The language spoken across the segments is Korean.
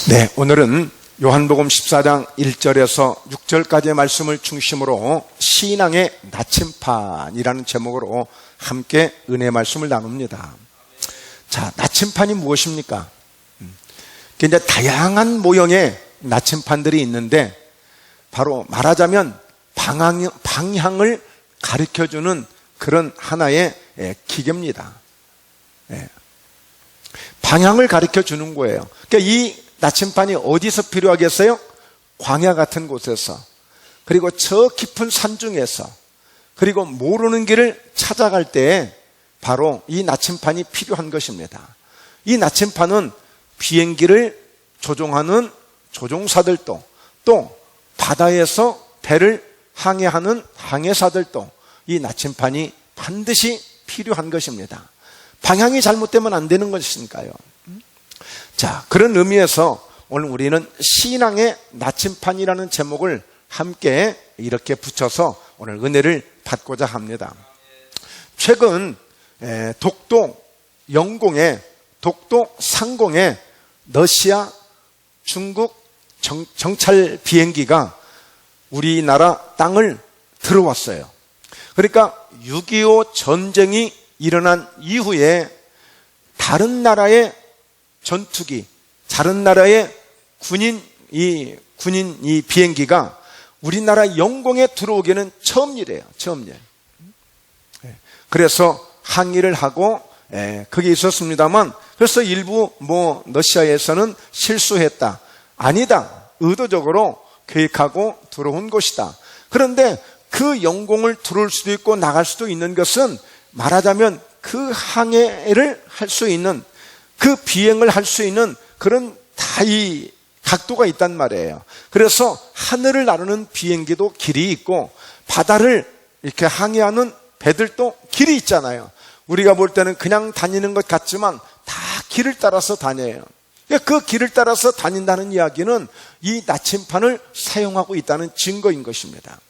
네, 오늘은 요한복음 14장 1절에서 6절까지의 말씀을 중심으로 신앙의 나침판이라는 제목으로 함께 은혜의 말씀을 나눕니다. 자, 나침판이 무엇입니까? 이제 다양한 모형의 나침판들이 있는데 바로 말하자면 방향을 가르쳐주는 그런 하나의 기계입니다. 방향을 가르쳐주는 거예요. 그러니까 이 나침판이 어디서 필요하겠어요? 광야 같은 곳에서, 그리고 저 깊은 산중에서, 그리고 모르는 길을 찾아갈 때 바로 이 나침판이 필요한 것입니다. 이 나침판은 비행기를 조종하는 조종사들도, 또 바다에서 배를 항해하는 항해사들도 이 나침판이 반드시 필요한 것입니다. 방향이 잘못되면 안 되는 것이니까요. 자, 그런 의미에서 오늘 우리는 신앙의 나침판이라는 제목을 함께 이렇게 붙여서 오늘 은혜를 받고자 합니다. 최근 독도 영공에, 독도 상공에 러시아, 중국 정찰 비행기가 우리나라 땅을 들어왔어요. 그러니까 6.25 전쟁이 일어난 이후에 다른 나라의 전투기, 다른 나라의 군인 비행기가 우리나라 영공에 들어오기는 처음 일이에요. 처음 일. 그래서 항의를 하고 그게 있었습니다만, 그래서 일부 러시아에서는 실수했다, 아니다, 의도적으로 계획하고 들어온 것이다. 그런데 그 영공을 들어올 수도 있고 나갈 수도 있는 것은 말하자면 그 항해를 할 수 있는, 그 비행을 할 수 있는 그런 이 각도가 있단 말이에요. 그래서 하늘을 나르는 비행기도 길이 있고 바다를 이렇게 항해하는 배들도 길이 있잖아요. 우리가 볼 때는 그냥 다니는 것 같지만 다 길을 따라서 다녀요. 그 길을 따라서 다닌다는 이야기는 이 나침판을 사용하고 있다는 증거인 것입니다.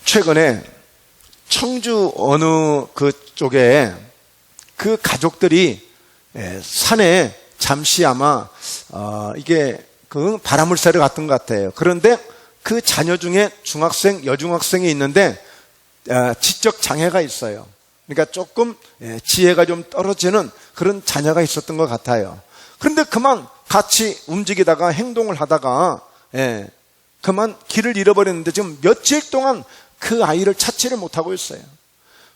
최근에 청주 어느 그쪽에 그 가족들이 산에 잠시 아마 이게 그 바람을 쐬러 갔던 것 같아요. 그런데 그 자녀 중에 중학생, 여중학생이 있는데 지적 장애가 있어요. 그러니까 조금 지혜가 좀 떨어지는 그런 자녀가 있었던 것 같아요. 그런데 그만 같이 움직이다가 행동을 하다가 그만 길을 잃어버렸는데 지금 며칠 동안 그 아이를 찾지를 못하고 있어요.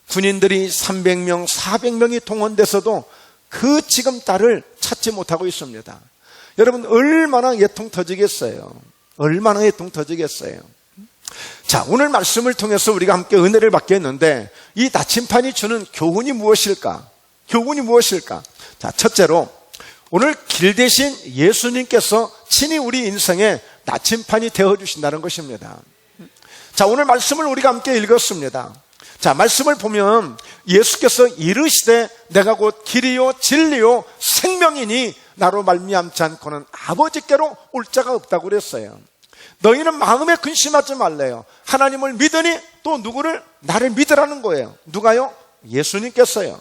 군인들이 300명, 400명이 동원돼서도 그 지금 딸을 찾지 못하고 있습니다. 여러분, 얼마나 예통 터지겠어요? 얼마나 예통 터지겠어요? 자, 오늘 말씀을 통해서 우리가 함께 은혜를 받겠는데 이 나침판이 주는 교훈이 무엇일까? 교훈이 무엇일까? 자, 첫째로 오늘 길 대신 예수님께서 친히 우리 인생에 나침판이 되어주신다는 것입니다. 자, 오늘 말씀을 우리가 함께 읽었습니다. 자, 말씀을 보면 예수께서 이르시되 내가 곧 길이요 진리요 생명이니 나로 말미암지 않고는 아버지께로 올 자가 없다고 그랬어요. 너희는 마음에 근심하지 말래요. 하나님을 믿으니 또 누구를? 나를 믿으라는 거예요. 누가요? 예수님께서요.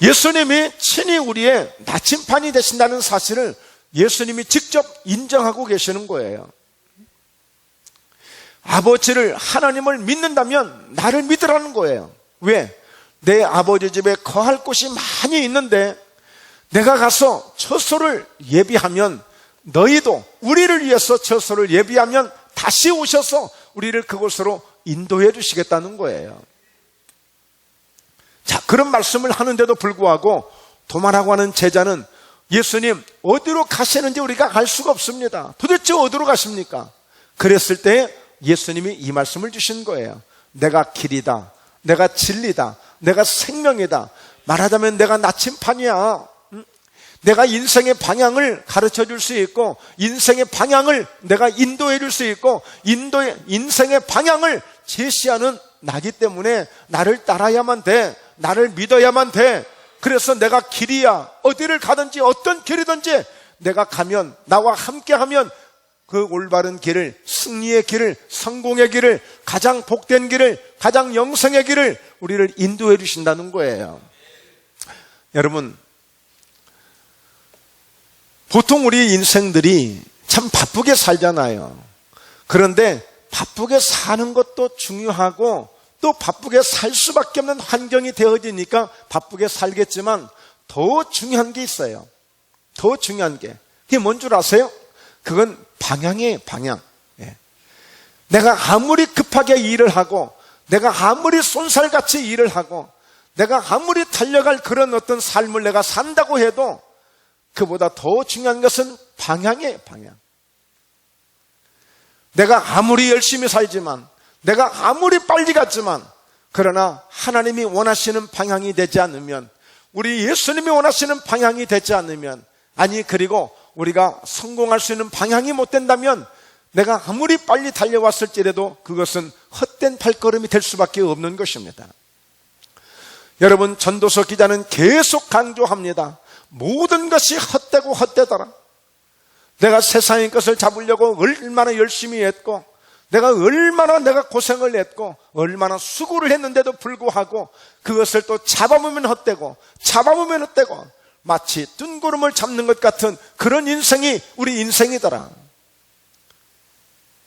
예수님이 친히 우리의 나침판이 되신다는 사실을 예수님이 직접 인정하고 계시는 거예요. 아버지를, 하나님을 믿는다면 나를 믿으라는 거예요. 왜? 내 아버지 집에 거할 곳이 많이 있는데 내가 가서 처소를 예비하면 너희도 우리를 위해서 처소를 예비하면 다시 오셔서 우리를 그곳으로 인도해 주시겠다는 거예요. 자, 그런 말씀을 하는데도 불구하고 도마라고 하는 제자는 예수님 어디로 가시는지 우리가 알 수가 없습니다. 도대체 어디로 가십니까? 그랬을 때 예수님이 이 말씀을 주신 거예요. 내가 길이다, 내가 진리다, 내가 생명이다. 말하자면 내가 나침판이야. 내가 인생의 방향을 가르쳐 줄 수 있고 인생의 방향을 내가 인도해 줄 수 있고 인생의 방향을 제시하는 나기 때문에 나를 따라야만 돼. 나를 믿어야만 돼. 그래서 내가 길이야. 어디를 가든지 어떤 길이든지 내가 가면, 나와 함께하면 그 올바른 길을, 승리의 길을, 성공의 길을, 가장 복된 길을, 가장 영생의 길을 우리를 인도해 주신다는 거예요. 여러분, 보통 우리 인생들이 참 바쁘게 살잖아요. 그런데 바쁘게 사는 것도 중요하고 또 바쁘게 살 수밖에 없는 환경이 되어지니까 바쁘게 살겠지만 더 중요한 게 있어요. 더 중요한 게. 그게 뭔 줄 아세요? 그건 방향이에요, 방향. 예. 내가 아무리 급하게 일을 하고, 내가 아무리 쏜살같이 일을 하고, 내가 아무리 달려갈 그런 어떤 삶을 내가 산다고 해도 그보다 더 중요한 것은 방향이에요, 방향. 내가 아무리 열심히 살지만, 내가 아무리 빨리 갔지만, 그러나 하나님이 원하시는 방향이 되지 않으면, 우리 예수님이 원하시는 방향이 되지 않으면, 아니 그리고 우리가 성공할 수 있는 방향이 못 된다면 내가 아무리 빨리 달려왔을지라도 그것은 헛된 발걸음이 될 수밖에 없는 것입니다. 여러분, 전도서 기자는 계속 강조합니다. 모든 것이 헛되고 헛되더라. 내가 세상의 것을 잡으려고 얼마나 열심히 했고, 내가 고생을 했고, 얼마나 수고를 했는데도 불구하고 그것을 또 잡아보면 헛되고, 잡아보면 헛되고, 마치 뜬구름을 잡는 것 같은 그런 인생이 우리 인생이더라.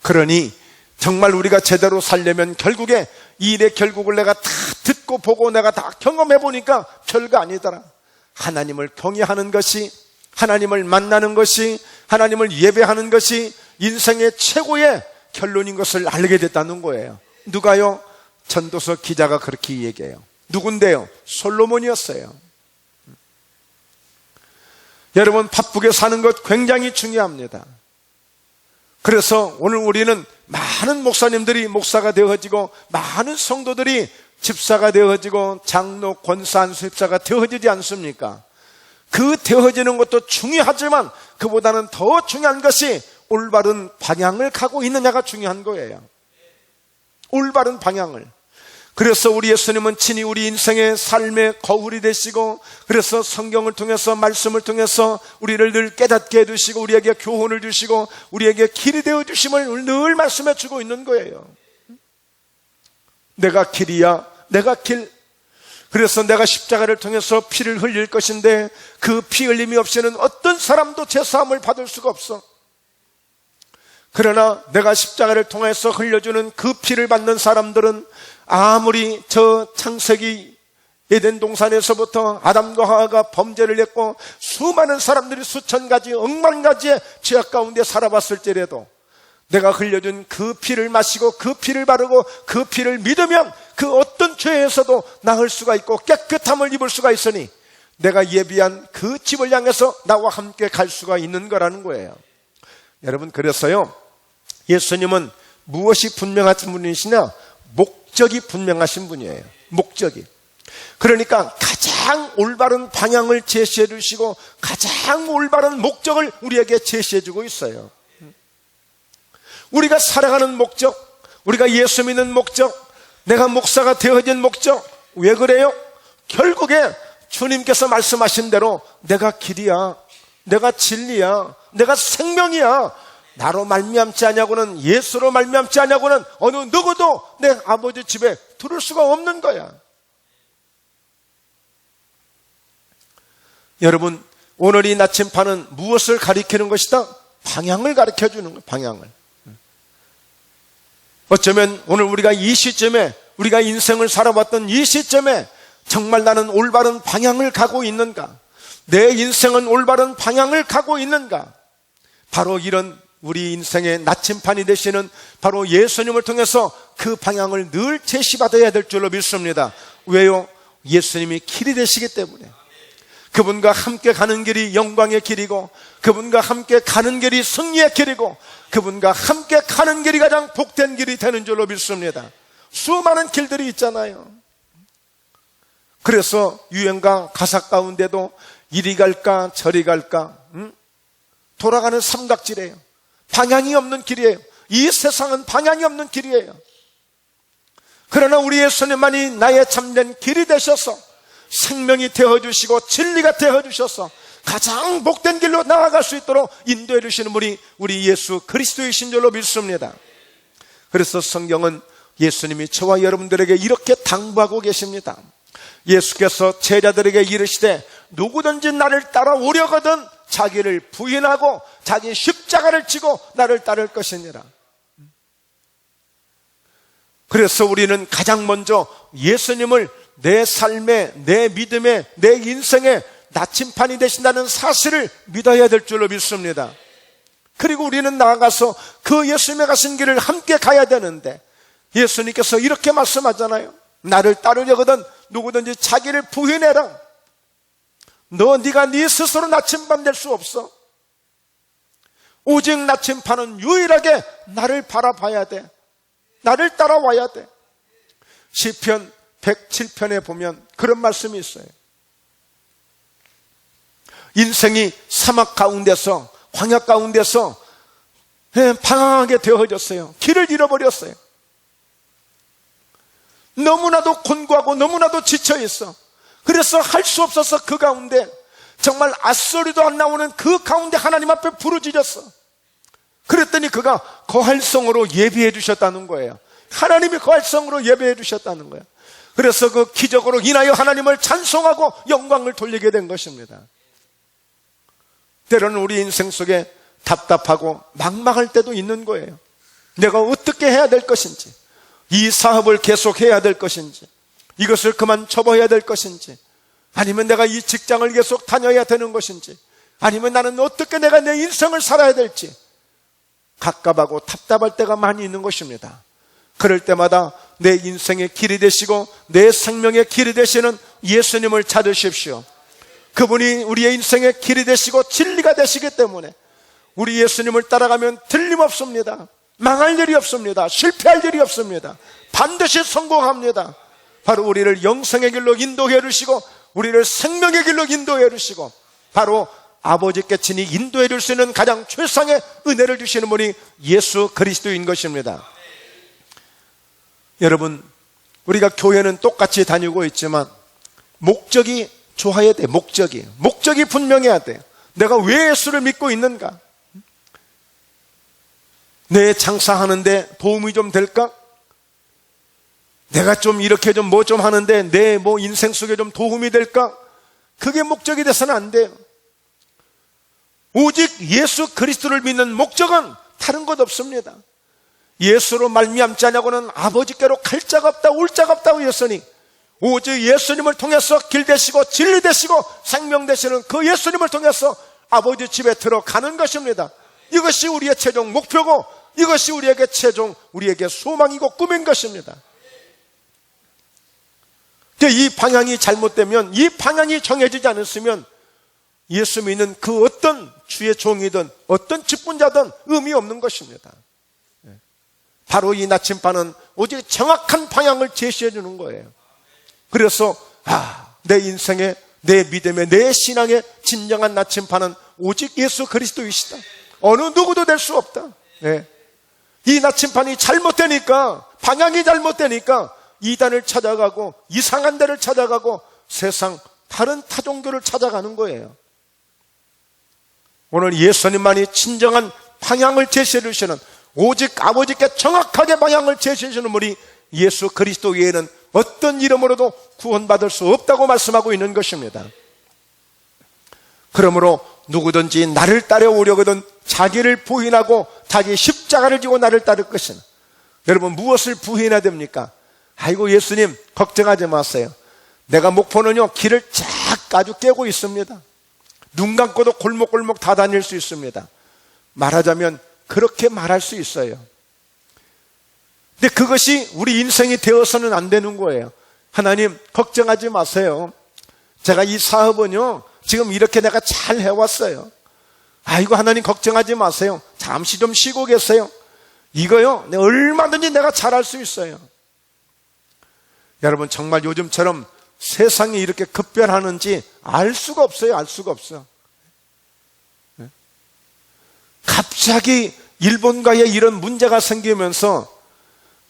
그러니 정말 우리가 제대로 살려면 결국에 이 일의 결국을 내가 다 듣고 보고 내가 다 경험해 보니까 별거 아니더라. 하나님을 경외하는 것이, 하나님을 만나는 것이, 하나님을 예배하는 것이 인생의 최고의 결론인 것을 알게 됐다는 거예요. 누가요? 전도서 기자가 그렇게 얘기해요. 누군데요? 솔로몬이었어요. 여러분, 바쁘게 사는 것 굉장히 중요합니다. 그래서 오늘 우리는 많은 목사님들이 목사가 되어지고, 많은 성도들이 집사가 되어지고, 장로, 권사, 안수집사가 되어지지 않습니까? 그 되어지는 것도 중요하지만 그보다는 더 중요한 것이 올바른 방향을 가고 있느냐가 중요한 거예요. 올바른 방향을. 그래서 우리 예수님은 친히 우리 인생의 삶의 거울이 되시고, 그래서 성경을 통해서, 말씀을 통해서 우리를 늘 깨닫게 해주시고, 우리에게 교훈을 주시고, 우리에게 길이 되어주심을 늘 말씀해 주고 있는 거예요. 내가 길이야, 내가 길. 그래서 내가 십자가를 통해서 피를 흘릴 것인데 그 피 흘림이 없이는 어떤 사람도 제사함을 받을 수가 없어. 그러나 내가 십자가를 통해서 흘려주는 그 피를 받는 사람들은 아무리 저 창세기 에덴 동산에서부터 아담과 하와가 범죄를 했고 수많은 사람들이 수천 가지, 억만 가지의 죄악 가운데 살아봤을지라도 내가 흘려준 그 피를 마시고 그 피를 바르고 그 피를 믿으면 그 어떤 죄에서도 나을 수가 있고 깨끗함을 입을 수가 있으니 내가 예비한 그 집을 향해서 나와 함께 갈 수가 있는 거라는 거예요. 여러분, 그래서요, 예수님은 무엇이 분명하신 분이시냐? 목적이 분명하신 분이에요. 목적이. 그러니까 가장 올바른 방향을 제시해 주시고 가장 올바른 목적을 우리에게 제시해 주고 있어요. 우리가 살아가는 목적, 우리가 예수 믿는 목적, 내가 목사가 되어진 목적, 왜 그래요? 결국에 주님께서 말씀하신 대로 내가 길이야, 내가 진리야, 내가 생명이야, 나로 말미암지 아니하고는, 예수로 말미암지 아니하고는 어느 누구도 내 아버지 집에 들을 수가 없는 거야. 여러분, 오늘 이 나침판은 무엇을 가리키는 것이다? 방향을 가르쳐주는 거예요. 방향을. 어쩌면 오늘 우리가 이 시점에, 우리가 인생을 살아왔던 이 시점에 정말 나는 올바른 방향을 가고 있는가? 내 인생은 올바른 방향을 가고 있는가? 바로 이런 우리 인생의 나침판이 되시는 바로 예수님을 통해서 그 방향을 늘 제시받아야 될 줄로 믿습니다. 왜요? 예수님이 길이 되시기 때문에. 그분과 함께 가는 길이 영광의 길이고, 그분과 함께 가는 길이 승리의 길이고, 그분과 함께 가는 길이 가장 복된 길이 되는 줄로 믿습니다. 수많은 길들이 있잖아요. 그래서 유행가 가사 가운데도 이리 갈까 저리 갈까, 돌아가는 삼각지래요. 방향이 없는 길이에요. 이 세상은 방향이 없는 길이에요. 그러나 우리 예수님만이 나의 참된 길이 되셔서 생명이 되어주시고 진리가 되어주셔서 가장 복된 길로 나아갈 수 있도록 인도해 주시는 분이 우리 예수 그리스도이신 줄로 믿습니다. 그래서 성경은 예수님이 저와 여러분들에게 이렇게 당부하고 계십니다. 예수께서 제자들에게 이르시되 누구든지 나를 따라오려거든 자기를 부인하고 자기 십자가를 지고 나를 따를 것이니라. 그래서 우리는 가장 먼저 예수님을 내 삶의, 내 믿음의, 내 인생의 나침판이 되신다는 사실을 믿어야 될 줄로 믿습니다. 그리고 우리는 나아가서 그 예수님의 가신 길을 함께 가야 되는데 예수님께서 이렇게 말씀하잖아요. 나를 따르려거든 누구든지 자기를 부인해라. 네가 네 스스로 나침반 될 수 없어. 오직 나침반은 유일하게 나를 바라봐야 돼. 나를 따라와야 돼. 시편 107편에 보면 그런 말씀이 있어요. 인생이 사막 가운데서, 광야 가운데서 방황하게 되어졌어요. 길을 잃어버렸어요. 너무나도 곤고하고 너무나도 지쳐있어. 그래서 할 수 없어서 그 가운데 정말 앗소리도 안 나오는 그 가운데 하나님 앞에 부르짖었어. 그랬더니 그가 거할성으로 예비해 주셨다는 거예요. 하나님이 거할성으로 예비해 주셨다는 거예요. 그래서 그 기적으로 인하여 하나님을 찬송하고 영광을 돌리게 된 것입니다. 때로는 우리 인생 속에 답답하고 막막할 때도 있는 거예요. 내가 어떻게 해야 될 것인지, 이 사업을 계속해야 될 것인지, 이것을 그만 접어야 될 것인지, 아니면 내가 이 직장을 계속 다녀야 되는 것인지, 아니면 나는 어떻게 내가 내 인생을 살아야 될지 갑갑하고 답답할 때가 많이 있는 것입니다. 그럴 때마다 내 인생의 길이 되시고 내 생명의 길이 되시는 예수님을 찾으십시오. 그분이 우리의 인생의 길이 되시고 진리가 되시기 때문에 우리 예수님을 따라가면 틀림없습니다. 망할 일이 없습니다. 실패할 일이 없습니다. 반드시 성공합니다. 바로 우리를 영생의 길로 인도해 주시고 우리를 생명의 길로 인도해 주시고 바로 아버지께 친히 인도해 줄 수 있는 가장 최상의 은혜를 주시는 분이 예수 그리스도인 것입니다. 여러분, 우리가 교회는 똑같이 다니고 있지만 목적이 좋아야 돼. 목적이 분명해야 돼. 내가 왜 예수를 믿고 있는가? 내 장사하는데 도움이 좀 될까? 내가 좀 이렇게 좀 뭐 좀 하는데 내 인생 속에 좀 도움이 될까? 그게 목적이 돼서는 안 돼요. 오직 예수 그리스도를 믿는 목적은 다른 것 없습니다. 예수로 말미암지 않냐고는 아버지께로 갈 자가 없다, 올 자가 없다고 했으니 오직 예수님을 통해서 길 되시고 진리 되시고 생명 되시는 그 예수님을 통해서 아버지 집에 들어가는 것입니다. 이것이 우리의 최종 목표고 이것이 우리에게 우리에게 소망이고 꿈인 것입니다. 이 방향이 잘못되면, 이 방향이 정해지지 않았으면 예수 믿는 그 어떤 주의 종이든 어떤 직분자든 의미 없는 것입니다. 바로 이 나침반은 오직 정확한 방향을 제시해 주는 거예요. 그래서 내 인생의, 내 믿음의, 내 신앙의 진정한 나침반은 오직 예수 그리스도이시다. 어느 누구도 될 수 없다. 이 나침반이 잘못되니까, 방향이 잘못되니까 이단을 찾아가고 이상한 데를 찾아가고 세상 다른 타종교를 찾아가는 거예요. 오늘 예수님만이 진정한 방향을 제시해 주시는, 오직 아버지께 정확하게 방향을 제시해 주시는 분이 예수 그리스도 외에는 어떤 이름으로도 구원받을 수 없다고 말씀하고 있는 것입니다. 그러므로 누구든지 나를 따라오려거든 자기를 부인하고 자기 십자가를 지고 나를 따를 것이나. 여러분, 무엇을 부인해야 됩니까? 아이고 예수님 걱정하지 마세요. 내가 목포는요 길을 쫙 아주 깨고 있습니다. 눈 감고도 골목골목 다 다닐 수 있습니다. 말하자면 그렇게 말할 수 있어요. 근데 그것이 우리 인생이 되어서는 안 되는 거예요. 하나님 걱정하지 마세요. 제가 이 사업은요 지금 이렇게 내가 잘 해왔어요. 아이고 하나님 걱정하지 마세요. 잠시 좀 쉬고 계세요. 이거요 얼마든지 내가 잘할 수 있어요. 여러분, 정말 요즘처럼 세상이 이렇게 급변하는지 알 수가 없어요. 알 수가 없어. 갑자기 일본과의 이런 문제가 생기면서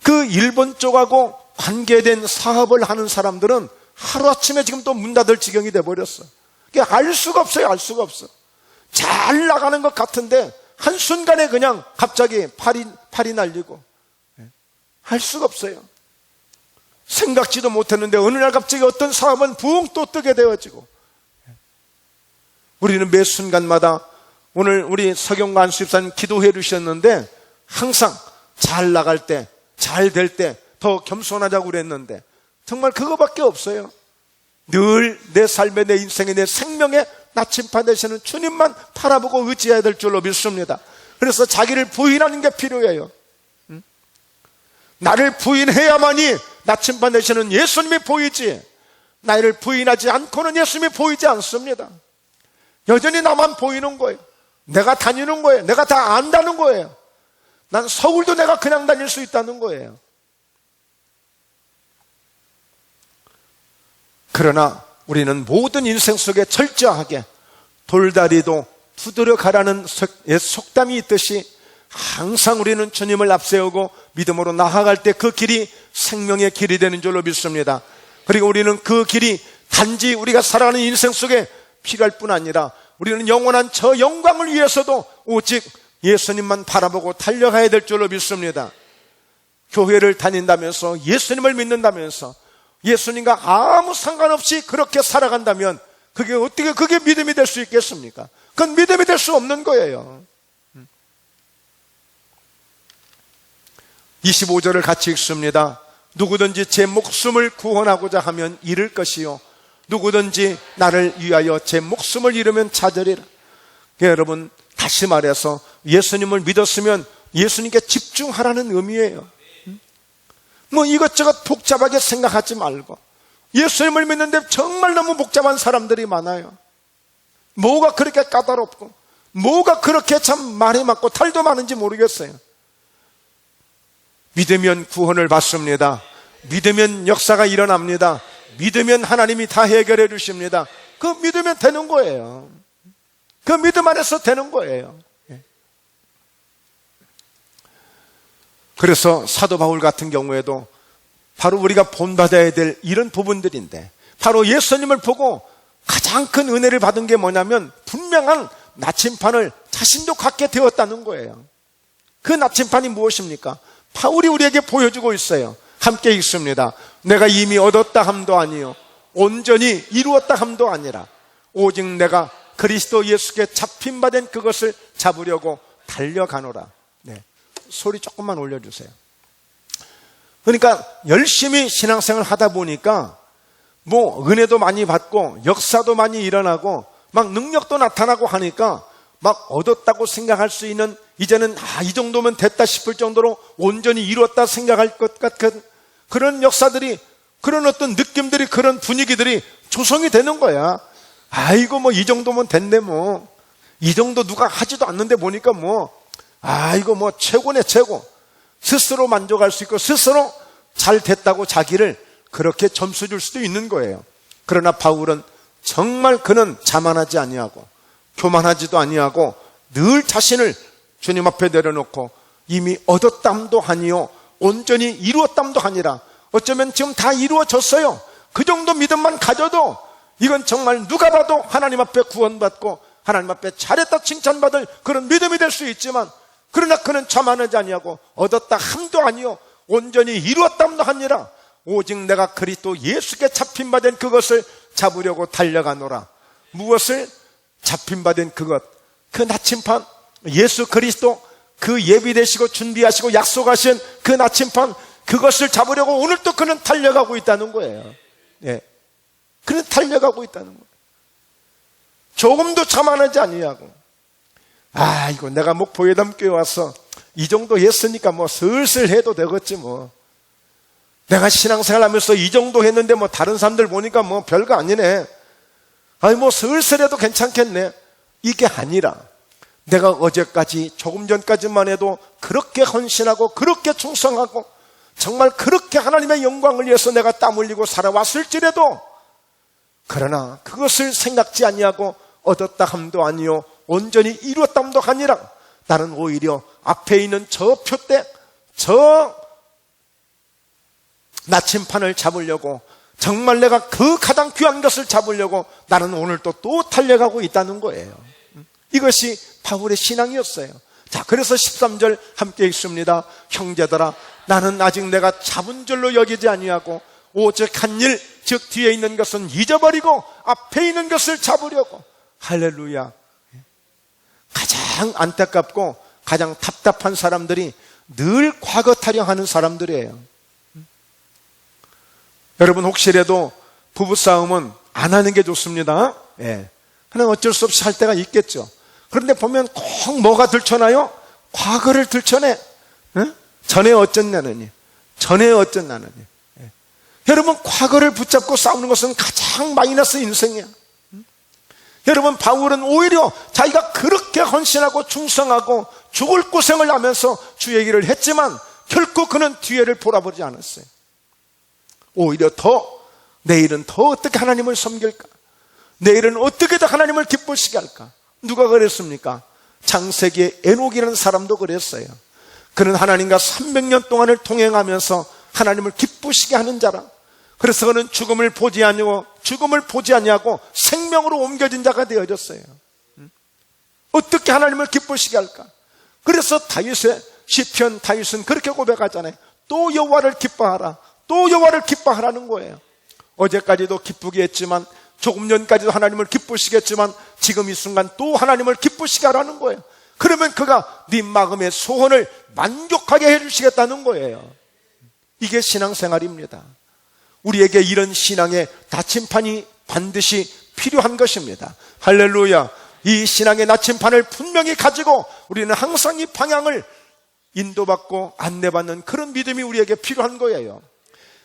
그 일본 쪽하고 관계된 사업을 하는 사람들은 하루아침에 지금 또 문 닫을 지경이 돼버렸어. 알 수가 없어요. 알 수가 없어. 잘 나가는 것 같은데 한순간에 그냥 갑자기 팔이 날리고, 할 수가 없어요. 생각지도 못했는데 어느 날 갑자기 어떤 사업은 붕 또 뜨게 되어지고, 우리는 매 순간마다, 오늘 우리 서경관 수집사님 기도해 주셨는데 항상 잘 나갈 때, 잘 될 때 더 겸손하자고 그랬는데 정말 그거밖에 없어요. 늘 내 삶에, 내 인생에, 내 생명에 나침반 되시는 주님만 바라보고 의지해야 될 줄로 믿습니다. 그래서 자기를 부인하는 게 필요해요. 나를 부인해야만이 나침반 되시는 예수님이 보이지, 나를 부인하지 않고는 예수님이 보이지 않습니다. 여전히 나만 보이는 거예요. 내가 다니는 거예요. 내가 다 안다는 거예요. 난 서울도 내가 그냥 다닐 수 있다는 거예요. 그러나 우리는 모든 인생 속에 철저하게 돌다리도 두드려 가라는 속담이 있듯이 항상 우리는 주님을 앞세우고 믿음으로 나아갈 때 그 길이 생명의 길이 되는 줄로 믿습니다. 그리고 우리는 그 길이 단지 우리가 살아가는 인생 속에 필요할 뿐 아니라 우리는 영원한 저 영광을 위해서도 오직 예수님만 바라보고 달려가야 될 줄로 믿습니다. 교회를 다닌다면서, 예수님을 믿는다면서, 예수님과 아무 상관없이 그렇게 살아간다면 그게 어떻게 그게 믿음이 될 수 있겠습니까? 그건 믿음이 될 수 없는 거예요. 25절을 같이 읽습니다. 누구든지 제 목숨을 구원하고자 하면 잃을 것이요, 누구든지 나를 위하여 제 목숨을 잃으면 찾으리라. 여러분, 다시 말해서 예수님을 믿었으면 예수님께 집중하라는 의미예요. 뭐 이것저것 복잡하게 생각하지 말고, 예수님을 믿는데 정말 너무 복잡한 사람들이 많아요. 뭐가 그렇게 까다롭고 뭐가 그렇게 참 말이 많고 탈도 많은지 모르겠어요. 믿으면 구원을 받습니다. 믿으면 역사가 일어납니다. 믿으면 하나님이 다 해결해 주십니다. 그 믿으면 되는 거예요. 그 믿음 안에서 되는 거예요. 그래서 사도 바울 같은 경우에도 바로 우리가 본받아야 될 이런 부분들인데, 바로 예수님을 보고 가장 큰 은혜를 받은 게 뭐냐면 분명한 나침판을 자신도 갖게 되었다는 거예요. 그 나침판이 무엇입니까? 바울이 우리에게 보여주고 있어요. 함께 읽습니다. 내가 이미 얻었다 함도 아니요 온전히 이루었다 함도 아니라 오직 내가 그리스도 예수께 잡힌 바 된 그것을 잡으려고 달려가노라. 네. 소리 조금만 올려주세요. 그러니까 열심히 신앙생활을 하다 보니까 뭐 은혜도 많이 받고 역사도 많이 일어나고 막 능력도 나타나고 하니까 막 얻었다고 생각할 수 있는, 이제는 이 정도면 됐다 싶을 정도로 온전히 이루었다 생각할 것 같은 그런 역사들이, 그런 어떤 느낌들이, 그런 분위기들이 조성이 되는 거야. 아이고 뭐 이 정도면 됐네, 뭐 이 정도 누가 하지도 않는데 보니까 뭐 이거 뭐 최고네 최고. 스스로 만족할 수 있고 스스로 잘 됐다고 자기를 그렇게 점수 줄 수도 있는 거예요. 그러나 바울은 정말 그는 자만하지 아니하고 교만하지도 아니하고 늘 자신을 주님 앞에 내려놓고 이미 얻었담도 하니요 온전히 이루었담도 하니라. 어쩌면 지금 다 이루어졌어요. 그 정도 믿음만 가져도 이건 정말 누가 봐도 하나님 앞에 구원받고 하나님 앞에 잘했다 칭찬받을 그런 믿음이 될 수 있지만, 그러나 그는 자만하지 아니하고 얻었다 함도 아니요 온전히 이루었담도 하니라. 오직 내가 그리스도 예수께 잡힌 바 된 그것을 잡으려고 달려가노라. 무엇을 잡힌 바 된 그것? 그 나침판, 예수 그리스도, 그 예비되시고 준비하시고 약속하신 그 나침판, 그것을 잡으려고 오늘 또 그는 달려가고 있다는 거예요. 예. 그는 달려가고 있다는 거예요. 조금도 자만하지 아니하고, 이거 내가 목포예담교회 와서 이 정도 했으니까 뭐 슬슬 해도 되겠지 뭐. 내가 신앙생활 하면서 이 정도 했는데 뭐 다른 사람들 보니까 뭐 별거 아니네. 뭐 슬슬 해도 괜찮겠네. 이게 아니라, 내가 어제까지 조금 전까지만 해도 그렇게 헌신하고 그렇게 충성하고 정말 그렇게 하나님의 영광을 위해서 내가 땀 흘리고 살아왔을지라도, 그러나 그것을 생각지 아니하고 얻었다 함도 아니요 온전히 이루었담도 아니라 나는 오히려 앞에 있는 저 표대, 저 나침판을 잡으려고 정말 내가 그 가장 귀한 것을 잡으려고 나는 오늘 또 달려가고 있다는 거예요. 이것이 바울의 신앙이었어요. 자, 그래서 13절 함께 읽습니다. 형제들아, 나는 아직 내가 잡은 줄로 여기지 아니하고 오직 한 일, 즉 뒤에 있는 것은 잊어버리고 앞에 있는 것을 잡으려고. 할렐루야. 가장 안타깝고 가장 답답한 사람들이 늘 과거 타령하는 사람들이에요. 여러분, 혹시라도 부부싸움은 안 하는 게 좋습니다. 예. 그냥 어쩔 수 없이 할 때가 있겠죠. 그런데 보면 꼭 뭐가 들춰나요? 과거를 들춰내. 예? 전에 어쩐냐느니. 전에 어쩐냐느니. 예. 여러분, 과거를 붙잡고 싸우는 것은 가장 마이너스 인생이야. 여러분, 바울은 오히려 자기가 그렇게 헌신하고 충성하고 죽을 고생을 하면서 주 얘기를 했지만 결코 그는 뒤에를 돌아보지 않았어요. 오히려 내일은 더 어떻게 하나님을 섬길까? 내일은 어떻게 더 하나님을 기쁘시게 할까? 누가 그랬습니까? 창세기의 에녹이라는 사람도 그랬어요. 그는 하나님과 300년 동안을 동행하면서 하나님을 기쁘시게 하는 자라. 그래서 그는 죽음을 보지 아니하고 생명으로 옮겨진 자가 되어졌어요. 어떻게 하나님을 기쁘시게 할까? 그래서 다윗의 시편, 다윗은 그렇게 고백하잖아요. 또 여호와를 기뻐하라. 또 여호와를 기뻐하라는 거예요. 어제까지도 기쁘게 했지만, 조금 전까지도 하나님을 기쁘시게 했지만 지금 이 순간 또 하나님을 기쁘시게 하라는 거예요. 그러면 그가 네 마음의 소원을 만족하게 해주시겠다는 거예요. 이게 신앙생활입니다. 우리에게 이런 신앙의 나침판이 반드시 필요한 것입니다. 할렐루야. 이 신앙의 나침판을 분명히 가지고 우리는 항상 이 방향을 인도받고 안내받는 그런 믿음이 우리에게 필요한 거예요.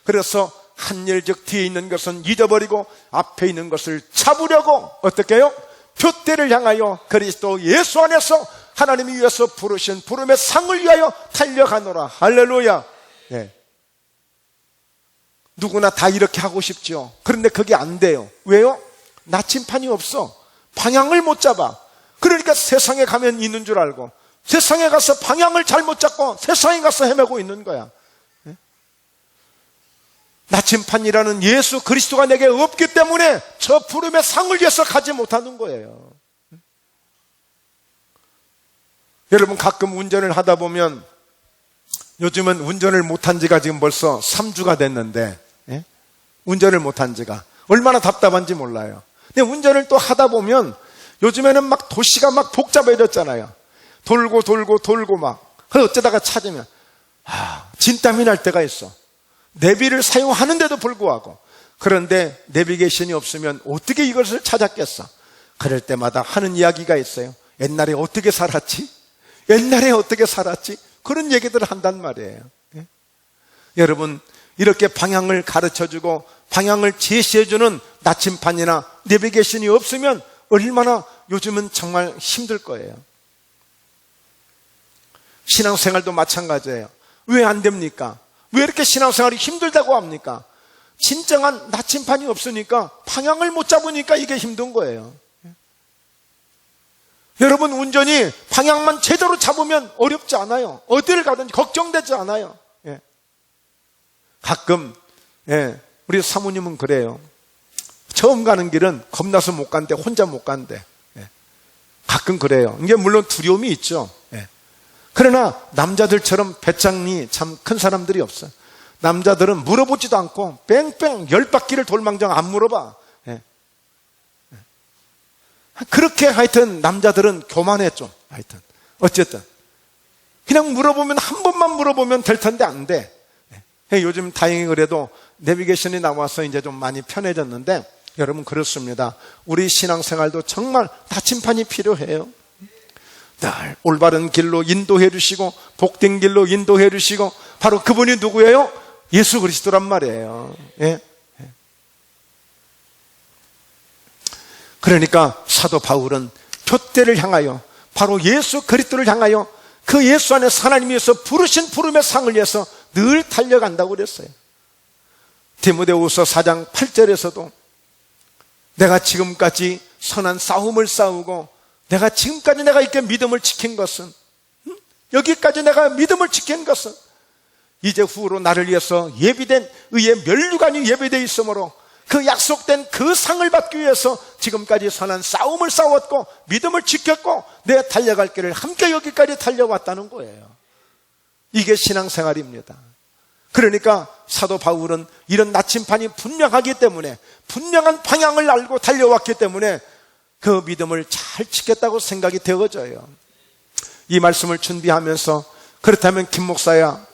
그래서 한 일, 즉 뒤에 있는 것은 잊어버리고 앞에 있는 것을 잡으려고 어떻게 해요? 표대를 향하여 그리스도 예수 안에서 하나님이 위해서 부르신 부름의 상을 위하여 달려가노라. 할렐루야. 네. 누구나 다 이렇게 하고 싶죠. 그런데 그게 안 돼요. 왜요? 나침판이 없어. 방향을 못 잡아. 그러니까 세상에 가면 있는 줄 알고, 세상에 가서 방향을 잘못 잡고 세상에 가서 헤매고 있는 거야. 나침판이라는 예수 그리스도가 내게 없기 때문에 저 부름의 상을 위해서 가지 못하는 거예요. 여러분, 가끔 운전을 하다 보면, 요즘은 운전을 못한 지가 지금 벌써 3주가 됐는데, 예? 운전을 못한 지가 얼마나 답답한지 몰라요. 근데 운전을 또 하다 보면 요즘에는 막 도시가 막 복잡해졌잖아요. 돌고 막. 그래서 어쩌다가 찾으면 진땀이 날 때가 있어. 내비를 사용하는데도 불구하고. 그런데 내비게이션이 없으면 어떻게 이것을 찾았겠어? 그럴 때마다 하는 이야기가 있어요. 옛날에 어떻게 살았지? 그런 얘기들을 한단 말이에요. 예? 여러분, 이렇게 방향을 가르쳐주고 방향을 제시해주는 나침판이나 내비게이션이 없으면 얼마나 요즘은 정말 힘들 거예요. 신앙생활도 마찬가지예요. 왜 안 됩니까? 왜 이렇게 신앙생활이 힘들다고 합니까? 진정한 나침판이 없으니까, 방향을 못 잡으니까 이게 힘든 거예요. 여러분, 운전이 방향만 제대로 잡으면 어렵지 않아요. 어디를 가든지 걱정되지 않아요. 예. 가끔 우리 사모님은 그래요. 처음 가는 길은 겁나서 못 간대. 혼자 못 간대. 예. 가끔 그래요. 이게 물론 두려움이 있죠. 예. 그러나 남자들처럼 배짱이 참 큰 사람들이 없어요. 남자들은 물어보지도 않고 뺑뺑 10바퀴를 돌망정 안 물어봐. 예. 그렇게 하여튼 남자들은 교만해 좀. 하여튼 어쨌든 그냥 물어보면, 한 번만 물어보면 될 텐데 안 돼. 요즘 다행히 그래도 내비게이션이 나와서 이제 좀 많이 편해졌는데, 여러분, 그렇습니다. 우리 신앙생활도 정말 나침판이 필요해요. 늘 올바른 길로 인도해 주시고 복된 길로 인도해 주시고, 바로 그분이 누구예요? 예수 그리스도란 말이에요. 예? 그러니까 사도 바울은 표대를 향하여, 바로 예수 그리스도를 향하여, 그 예수 안에서 하나님이 위해서 부르신 부름의 상을 위해서 늘 달려간다고 그랬어요. 디모데후서 4장 8절에서도 내가 지금까지 선한 싸움을 싸우고, 내가 지금까지 내가 이렇게 믿음을 지킨 것은, 여기까지 내가 믿음을 지킨 것은, 이제 후로 나를 위해서 예비된 의의 면류관이 예비되어 있으므로 그 약속된 그 상을 받기 위해서 지금까지 선한 싸움을 싸웠고 믿음을 지켰고 내 달려갈 길을 함께 여기까지 달려왔다는 거예요. 이게 신앙생활입니다. 그러니까 사도 바울은 이런 나침판이 분명하기 때문에, 분명한 방향을 알고 달려왔기 때문에 그 믿음을 잘 지켰다고 생각이 되어져요. 이 말씀을 준비하면서 그렇다면 김 목사야,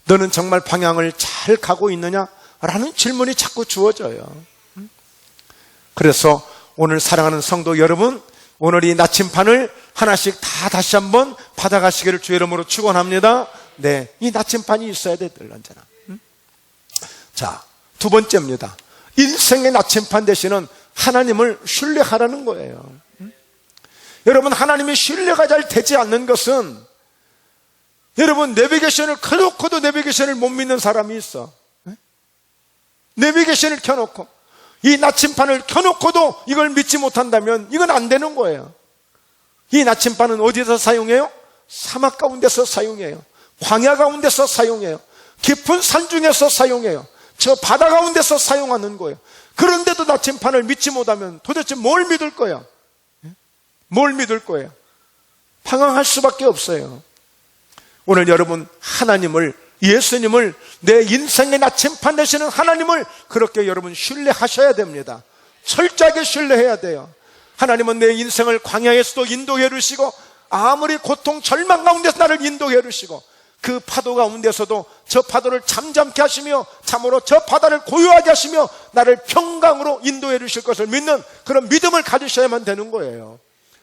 너는 정말 방향을 잘 가고 있느냐? 라는 질문이 자꾸 주어져요. 그래서 오늘 사랑하는 성도 여러분, 오늘 이 나침판을 하나씩 다 다시 한번 받아가시기를 주의 이름으로 축원합니다. 네, 이 나침판이 있어야 돼, 늘 언제나. 자, 두 번째입니다. 인생의 나침판 대신은 하나님을 신뢰하라는 거예요. 여러분, 하나님이 신뢰가 잘 되지 않는 것은, 여러분, 내비게이션을 켜놓고도 내비게이션을 못 믿는 사람이 있어. 내비게이션을 켜놓고 이 나침판을 켜놓고도 이걸 믿지 못한다면 이건 안 되는 거예요. 이 나침판은 어디서 사용해요? 사막 가운데서 사용해요. 광야 가운데서 사용해요. 깊은 산 중에서 사용해요. 저 바다 가운데서 사용하는 거예요. 그런데도 나침판을 믿지 못하면 도대체 뭘 믿을 거야? 뭘 믿을 거예요? 방황할 수밖에 없어요. 오늘 여러분, 하나님을, 예수님을, 내 인생의 나침판 되시는 하나님을 그렇게 여러분 신뢰하셔야 됩니다. 철저하게 신뢰해야 돼요. 하나님은 내 인생을 광야에서도 인도해 주시고, 아무리 고통 절망 가운데서 나를 인도해 주시고, 그 파도 가운데서도 저 파도를 잠잠케 하시며 참으로 저 바다를 고요하게 하시며 나를 평강으로 인도해 주실 것을 믿는 그런 믿음을 가지셔야만 되는 거예요.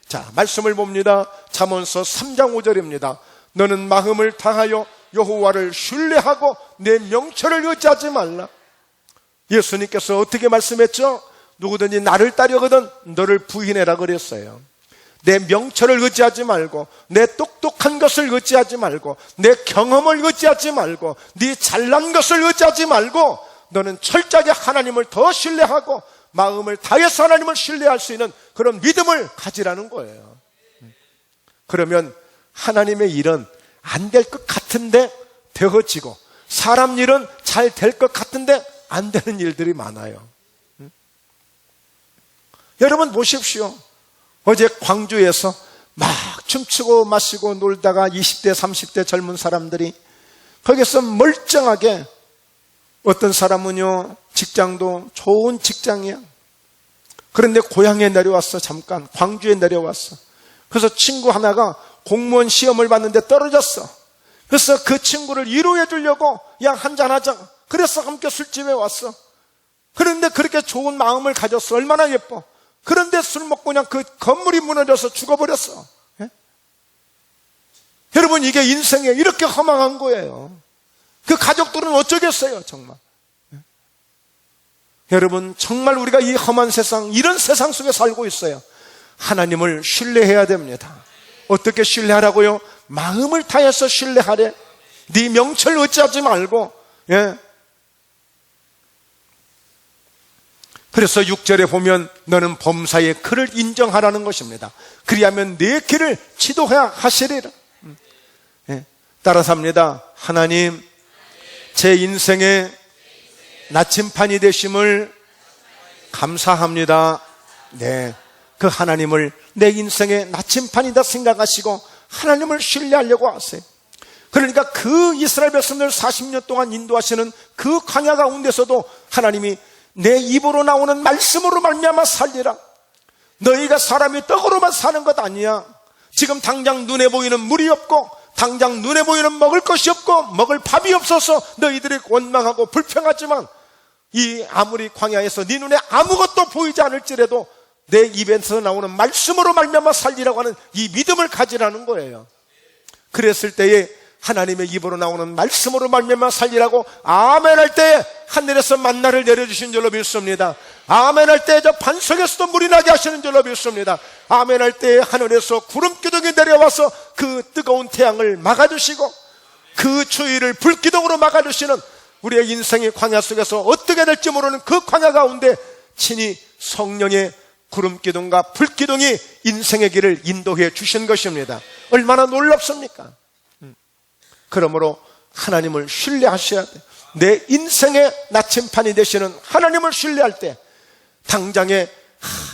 자, 말씀을 봅니다. 잠언서 3장 5절입니다. 너는 마음을 다하여 여호와를 신뢰하고 내 명철을 의지하지 말라. 예수님께서 어떻게 말씀했죠? 누구든지 나를 따르거든 너를 부인해라 그랬어요. 내 명철을 의지하지 말고, 내 똑똑한 것을 의지하지 말고, 내 경험을 의지하지 말고, 네 잘난 것을 의지하지 말고, 너는 철저하게 하나님을 더 신뢰하고 마음을 다해서 하나님을 신뢰할 수 있는 그런 믿음을 가지라는 거예요. 그러면 하나님의 일은 안 될 것 같은데 되어지고, 사람 일은 잘 될 것 같은데 안 되는 일들이 많아요. 여러분 보십시오. 어제 광주에서 막 춤추고 마시고 놀다가 20대 30대 젊은 사람들이 거기서 멀쩡하게, 어떤 사람은요 직장도 좋은 직장이야. 그런데 고향에 내려왔어. 잠깐 광주에 내려왔어. 그래서 친구 하나가 공무원 시험을 봤는데 떨어졌어. 그래서 그 친구를 위로해 주려고 야 한잔하자. 그래서 함께 술집에 왔어. 그런데 그렇게 좋은 마음을 가졌어. 얼마나 예뻐. 그런데 술 먹고 그냥 그 건물이 무너져서 죽어버렸어. 예? 여러분, 이게 인생에 이렇게 허망한 거예요. 그 가족들은 어쩌겠어요, 정말. 예? 여러분, 정말 우리가 이 험한 세상, 이런 세상 속에 살고 있어요. 하나님을 신뢰해야 됩니다. 어떻게 신뢰하라고요? 마음을 다해서 신뢰하래. 네 명철 의지하지 말고. 예. 그래서 6절에 보면 너는 범사의 그를 인정하라는 것입니다. 그리하면 내 길을 지도해야 하시리라. 예. 따라서 합니다. 하나님, 제 인생의 나침판이 되심을 감사합니다. 네, 그 하나님을 내 인생의 나침판이다 생각하시고 하나님을 신뢰하려고 하세요. 그러니까 그 이스라엘 백성들 40년 동안 인도하시는 그 광야 가운데서도 하나님이 내 입으로 나오는 말씀으로 말미암아 살리라. 너희가 사람이 떡으로만 사는 것 아니야. 지금 당장 눈에 보이는 물이 없고, 당장 눈에 보이는 먹을 것이 없고, 먹을 밥이 없어서 너희들이 원망하고 불평하지만, 이 아무리 광야에서 네 눈에 아무것도 보이지 않을지라도 내 입에서 나오는 말씀으로 말미암아 살리라고 하는 이 믿음을 가지라는 거예요. 그랬을 때에 하나님의 입으로 나오는 말씀으로 말미암아 살리라고 아멘 할 때에 하늘에서 만나를 내려주신 줄로 믿습니다. 아멘 할 때에 저 반석에서도 물이 나게 하시는 줄로 믿습니다. 아멘 할 때에 하늘에서 구름기둥이 내려와서 그 뜨거운 태양을 막아주시고 그 추위를 불기둥으로 막아주시는 우리의 인생의 광야 속에서 어떻게 될지 모르는 그 광야 가운데 친히 성령의 구름기둥과 불기둥이 인생의 길을 인도해 주신 것입니다. 얼마나 놀랍습니까? 그러므로 하나님을 신뢰하셔야 돼. 내 인생의 나침판이 되시는 하나님을 신뢰할 때 당장에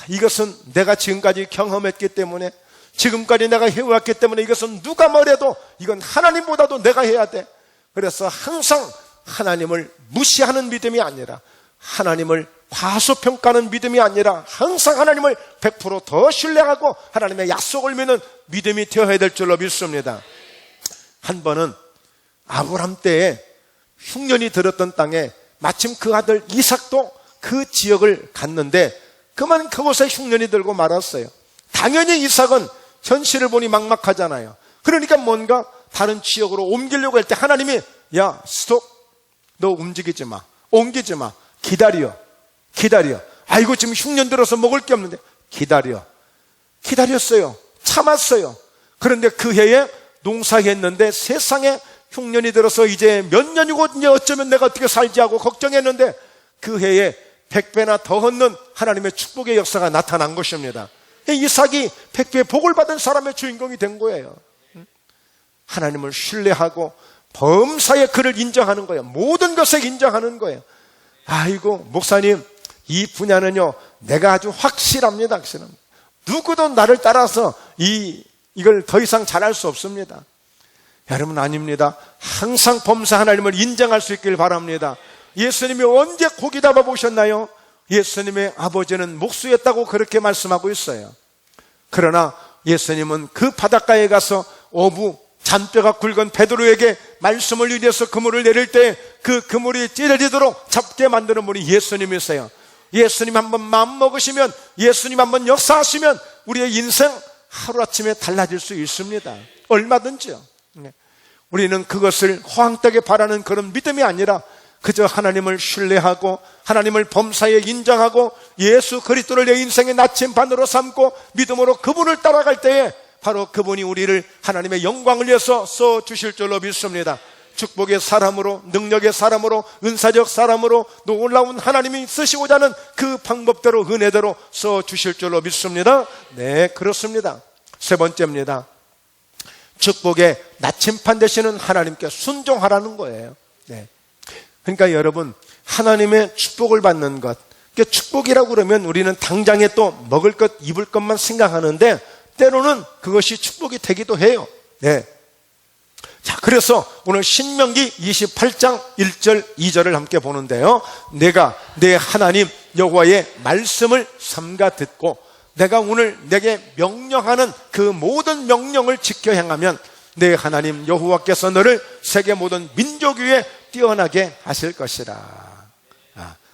이것은 내가 지금까지 경험했기 때문에, 지금까지 내가 해왔기 때문에, 이것은 누가 뭐래도 이건 하나님보다도 내가 해야 돼. 그래서 항상 하나님을 무시하는 믿음이 아니라, 하나님을 과소평가하는 믿음이 아니라, 항상 하나님을 100%더 신뢰하고 하나님의 약속을 믿는 믿음이 되어야 될 줄로 믿습니다. 한 번은 아브람 때에 흉년이 들었던 땅에 마침 그 아들 이삭도 그 지역을 갔는데 그만 그곳에 흉년이 들고 말았어요. 당연히 이삭은 현실을 보니 막막하잖아요. 그러니까 뭔가 다른 지역으로 옮기려고 할 때 하나님이 야 스톱, 너 움직이지 마, 옮기지 마, 기다려. 아이고 지금 흉년 들어서 먹을 게 없는데 기다렸어요. 참았어요. 그런데 그 해에 농사했는데 세상에 흉년이 들어서 이제 몇 년이고 이제 어쩌면 내가 어떻게 살지 하고 걱정했는데 그 해에 100배나 더 얻는 하나님의 축복의 역사가 나타난 것입니다. 이삭이 100배 복을 받은 사람의 주인공이 된 거예요. 하나님을 신뢰하고 범사에 그를 인정하는 거예요. 모든 것에 인정하는 거예요. 아이고 목사님, 이 분야는요 내가 아주 확실합니다. 누구도 나를 따라서 이걸 더 이상 잘할 수 없습니다. 여러분, 아닙니다. 항상 범사 하나님을 인정할 수 있길 바랍니다. 예수님이 언제 고기 잡아보셨나요? 예수님의 아버지는 목수였다고 그렇게 말씀하고 있어요. 그러나 예수님은 그 바닷가에 가서 어부 잔뼈가 굵은 베드로에게 말씀을 위해서 그물을 내릴 때 그 그물이 찢어지도록 잡게 만드는 분이 예수님이세요. 예수님 한번 마음 먹으시면, 예수님 한번 역사하시면 우리의 인생 하루아침에 달라질 수 있습니다. 얼마든지요. 우리는 그것을 허황되게 바라는 그런 믿음이 아니라 그저 하나님을 신뢰하고 하나님을 범사에 인정하고 예수 그리스도를 내 인생의 나침반으로 삼고 믿음으로 그분을 따라갈 때에 바로 그분이 우리를 하나님의 영광을 위해서 써주실 줄로 믿습니다. 축복의 사람으로, 능력의 사람으로, 은사적 사람으로 놀라운 하나님이 쓰시고자 하는 그 방법대로, 은혜대로 써주실 줄로 믿습니다. 네, 그렇습니다. 세 번째입니다. 축복의 나침판 되시는 하나님께 순종하라는 거예요. 네. 그러니까 여러분, 하나님의 축복을 받는 것, 축복이라고 그러면 우리는 당장에 또 먹을 것, 입을 것만 생각하는데 때로는 그것이 축복이 되기도 해요. 네. 자, 그래서 오늘 신명기 28장 1절 2절을 함께 보는데요, 내가 내 하나님 여호와의 말씀을 삼가 듣고 내가 오늘 내게 명령하는 그 모든 명령을 지켜 행하면 내 하나님 여호와께서 너를 세계 모든 민족 위에 뛰어나게 하실 것이라.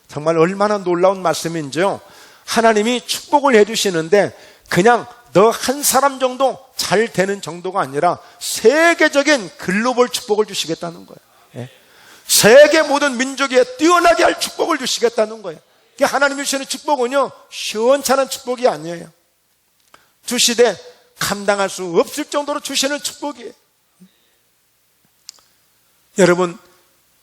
정말 얼마나 놀라운 말씀인지요. 하나님이 축복을 해주시는데 그냥 너 한 사람 정도 잘 되는 정도가 아니라 세계적인 글로벌 축복을 주시겠다는 거예요. 세계 모든 민족에 뛰어나게 할 축복을 주시겠다는 거예요. 하나님이 주시는 축복은요 시원찮은 축복이 아니에요. 주시되 감당할 수 없을 정도로 주시는 축복이에요. 여러분,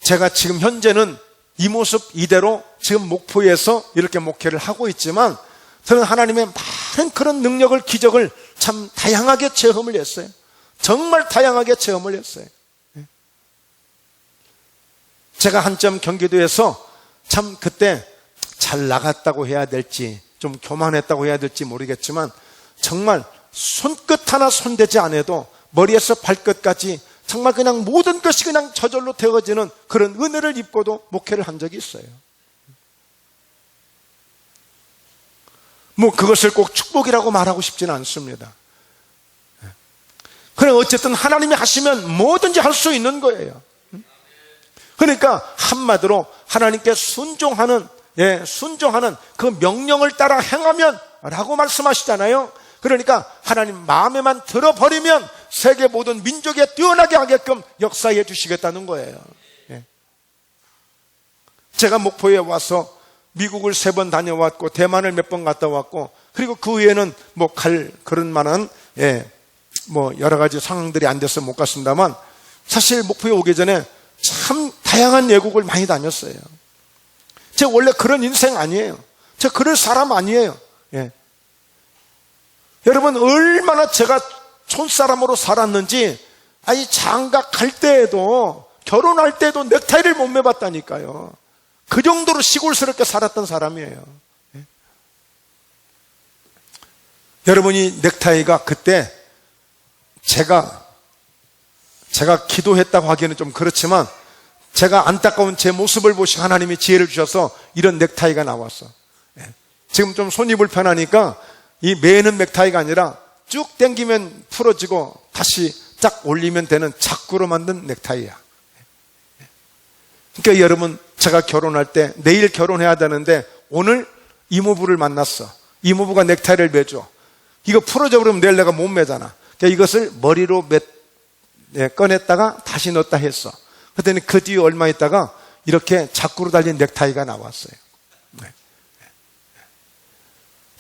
제가 지금 현재는 이 모습 이대로 지금 목포에서 이렇게 목회를 하고 있지만 저는 하나님의 많은 그런 능력을, 기적을 참 다양하게 체험을 했어요. 정말 다양하게 체험을 했어요. 제가 한점 경기도에서 참 그때 잘 나갔다고 해야 될지 좀 교만했다고 해야 될지 모르겠지만 정말 손끝 하나 손대지 않아도 머리에서 발끝까지 정말 그냥 모든 것이 그냥 저절로 되어지는 그런 은혜를 입고도 목회를 한 적이 있어요. 뭐 그것을 꼭 축복이라고 말하고 싶지는 않습니다. 그래 어쨌든 하나님이 하시면 뭐든지 할 수 있는 거예요. 그러니까 한마디로 하나님께 순종하는 그 명령을 따라 행하면 라고 말씀하시잖아요. 그러니까 하나님 마음에만 들어버리면 세계 모든 민족에 뛰어나게 하게끔 역사해 주시겠다는 거예요. 제가 목포에 와서 미국을 3번 다녀왔고 대만을 몇 번 갔다 왔고, 그리고 그 후에는 뭐 갈 그런 만한 뭐 여러 가지 상황들이 안 돼서 못 갔습니다만, 사실 목포에 오기 전에 참 다양한 외국을 많이 다녔어요. 제가 원래 그런 인생 아니에요. 제가 그럴 사람 아니에요. 여러분, 얼마나 제가 촌사람으로 살았는지, 아니 장가 갈 때에도 결혼할 때도 넥타이를 못 매봤다니까요. 그 정도로 시골스럽게 살았던 사람이에요. 예? 여러분이 넥타이가 그때 제가 기도했다고 하기에는 좀 그렇지만 제가 안타까운 제 모습을 보시고 하나님이 지혜를 주셔서 이런 넥타이가 나왔어. 예. 지금 좀 손이 불편하니까 이 매는 넥타이가 아니라 쭉 당기면 풀어지고 다시 쫙 올리면 되는 자꾸로 만든 넥타이야. 그러니까 여러분, 제가 결혼할 때 내일 결혼해야 되는데 오늘 이모부를 만났어. 이모부가 넥타이를 매줘. 이거 풀어져 버리면 내일 내가 못 매잖아. 그러니까 이것을 머리로 꺼냈다가 다시 넣었다 했어. 그랬더니 그 뒤에 얼마 있다가 이렇게 자꾸로 달린 넥타이가 나왔어요.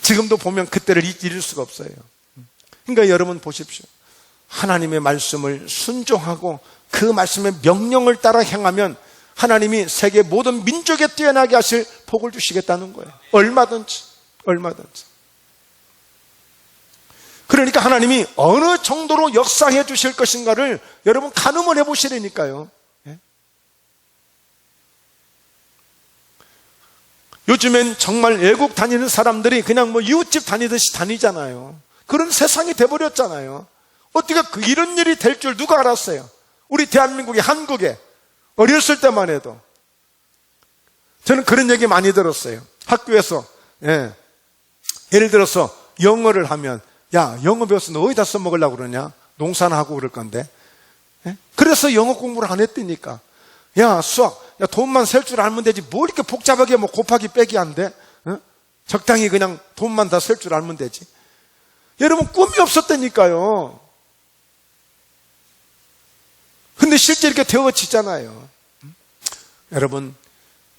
지금도 보면 그때를 잊을 수가 없어요. 그러니까 여러분 보십시오. 하나님의 말씀을 순종하고 그 말씀의 명령을 따라 행하면 하나님이 세계 모든 민족에 뛰어나게 하실 복을 주시겠다는 거예요. 얼마든지. 그러니까 하나님이 어느 정도로 역사해 주실 것인가를 여러분 가늠을 해보시라니까요. 예? 요즘엔 정말 외국 다니는 사람들이 그냥 뭐 이웃집 다니듯이 다니잖아요. 그런 세상이 돼버렸잖아요. 어떻게 이런 일이 될 줄 누가 알았어요? 우리 대한민국에, 한국에 어렸을 때만 해도 저는 그런 얘기 많이 들었어요. 학교에서 예를 들어서 영어를 하면 야, 영어 배워서 너 어디다 써먹으려고 그러냐? 농사나 하고 그럴 건데. 그래서 영어 공부를 안 했다니까. 야, 수학, 야, 돈만 셀 줄 알면 되지 뭘 이렇게 복잡하게 뭐 곱하기 빼기 안 돼? 적당히 그냥 돈만 다 셀 줄 알면 되지. 여러분, 꿈이 없었다니까요. 근데 실제 이렇게 되어지잖아요. 여러분,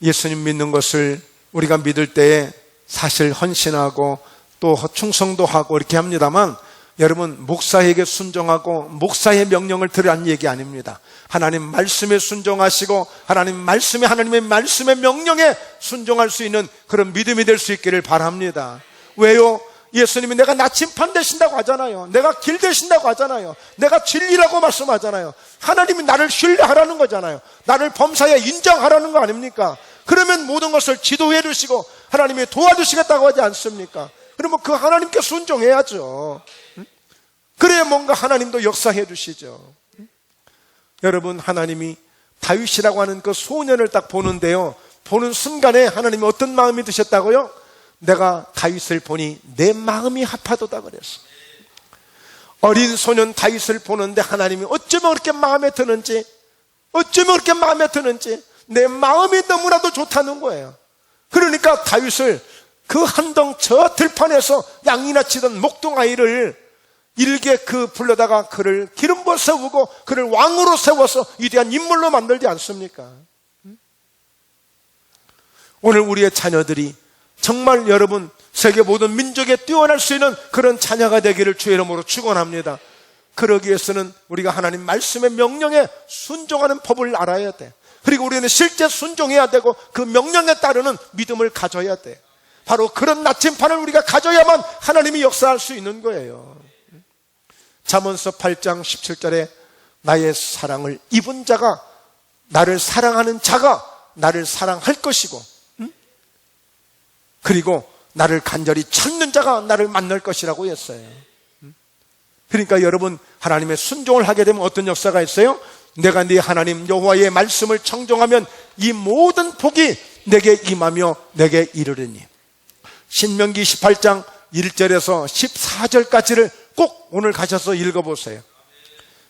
예수님 믿는 것을 우리가 믿을 때에 사실 헌신하고 또 충성도 하고 이렇게 합니다만, 여러분, 목사에게 순종하고 목사의 명령을 들으라는 얘기 아닙니다. 하나님 말씀에 순종하시고 하나님의 말씀의 명령에 순종할 수 있는 그런 믿음이 될 수 있기를 바랍니다. 왜요? 예수님이 내가 나침판 되신다고 하잖아요. 내가 길 되신다고 하잖아요. 내가 진리라고 말씀하잖아요. 하나님이 나를 신뢰하라는 거잖아요. 나를 범사에 인정하라는 거 아닙니까? 그러면 모든 것을 지도해 주시고 하나님이 도와주시겠다고 하지 않습니까? 그러면 그 하나님께 순종해야죠. 그래야 뭔가 하나님도 역사해 주시죠. 여러분, 하나님이 다윗이라고 하는 그 소년을 딱 보는데요, 보는 순간에 하나님이 어떤 마음이 드셨다고요? 내가 다윗을 보니 내 마음이 합하도다 그랬어. 어린 소년 다윗을 보는데 하나님이 어쩌면 그렇게 마음에 드는지 내 마음이 너무나도 좋다는 거예요. 그러니까 다윗을 그 한동 저 들판에서 양이나 치던 목동아이를 일개 불러다가 그를 기름 부어 세우고 그를 왕으로 세워서 위대한 인물로 만들지 않습니까? 오늘 우리의 자녀들이 정말 여러분 세계 모든 민족에 뛰어날 수 있는 그런 자녀가 되기를 주의 이름으로 축원합니다. 그러기 위해서는 우리가 하나님 말씀의 명령에 순종하는 법을 알아야 돼. 그리고 우리는 실제 순종해야 되고 그 명령에 따르는 믿음을 가져야 돼. 바로 그런 나침판을 우리가 가져야만 하나님이 역사할 수 있는 거예요. 잠언서 8장 17절에 나의 사랑을 입은 자가, 나를 사랑하는 자가 나를 사랑할 것이고, 그리고 나를 간절히 찾는 자가 나를 만날 것이라고 했어요. 그러니까 여러분, 하나님의 순종을 하게 되면 어떤 역사가 있어요? 내가 네 하나님 여호와의 말씀을 청종하면 이 모든 복이 내게 임하며 내게 이르리니. 신명기 18장 1절에서 14절까지를 꼭 오늘 가셔서 읽어보세요.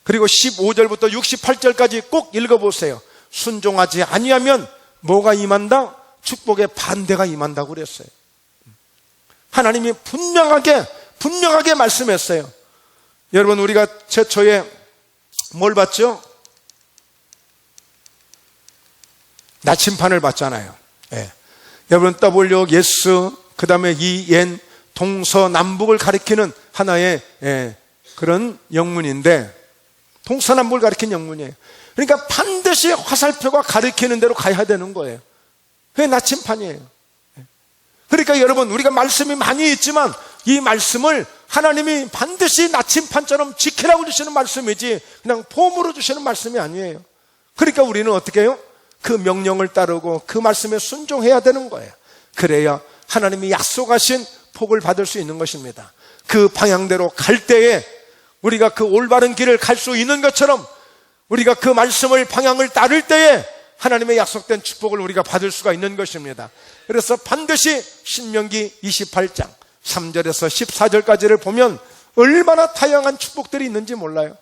그리고 15절부터 68절까지 꼭 읽어보세요. 순종하지 아니하면 뭐가 임한다? 축복의 반대가 임한다고 그랬어요. 하나님이 분명하게 말씀했어요. 여러분, 우리가 최초에 뭘 봤죠? 나침판을 봤잖아요. 예. 여러분, W, 예스, 그 다음에 EN, 동서남북을 가리키는 하나의 그런 영문인데, 동서남북을 가리키는 영문이에요. 그러니까 반드시 화살표가 가리키는 대로 가야 되는 거예요. 그게 나침판이에요. 그러니까 여러분, 우리가 말씀이 많이 있지만 이 말씀을 하나님이 반드시 나침판처럼 지키라고 주시는 말씀이지 그냥 폼으로 주시는 말씀이 아니에요. 그러니까 우리는 어떻게 해요? 그 명령을 따르고 그 말씀에 순종해야 되는 거예요. 그래야 하나님이 약속하신 복을 받을 수 있는 것입니다. 그 방향대로 갈 때에 우리가 그 올바른 길을 갈 수 있는 것처럼 우리가 그 말씀을 방향을 따를 때에 하나님의 약속된 축복을 우리가 받을 수가 있는 것입니다. 그래서 반드시 신명기 28장 3절에서 14절까지를 보면 얼마나 다양한 축복들이 있는지 몰라요.